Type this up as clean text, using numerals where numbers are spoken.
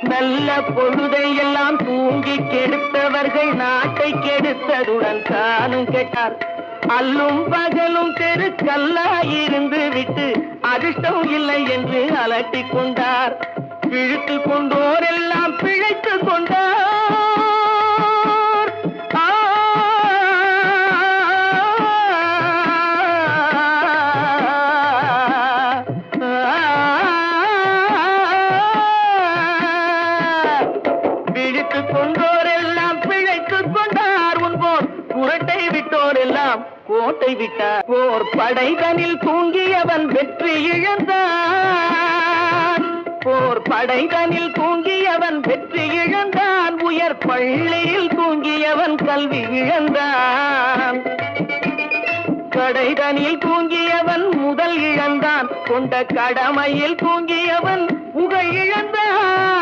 நல்ல பொழுதை எல்லாம் தூங்கி கெடுத்தவர்கள் நாட்டை கெடுத்ததுடன் தானும் கெட்டார். அல்லும் பகலும் தெருக்கல்லாயிருந்து விட்டு அதிர்ஷ்டம் இல்லை என்று அலட்டிக் கொண்டார். பிழைத்து கொண்டோரெல்லாம் பிழைத்துக் கொண்டார். பிழைத்துக் கொண்டோரெல்லாம் பிழைத்துக் கொண்டார். உன்போர் புரட்டை விட்டோரெல்லாம் கோட்டை விட்டார். போர் படைதனில் தூங்கியவன் வெற்றி இழந்தான். போர் படைதனில் தூங்கியவன் வெற்றி இழந்தான். உயர் பள்ளியில் தூங்கியவன் கல்வி இழந்தான். கடைதனில் தூங்கியவன் முதல் இழந்தான். கொண்ட கடமையில் தூங்கியவன் புகழ் இழந்தான்.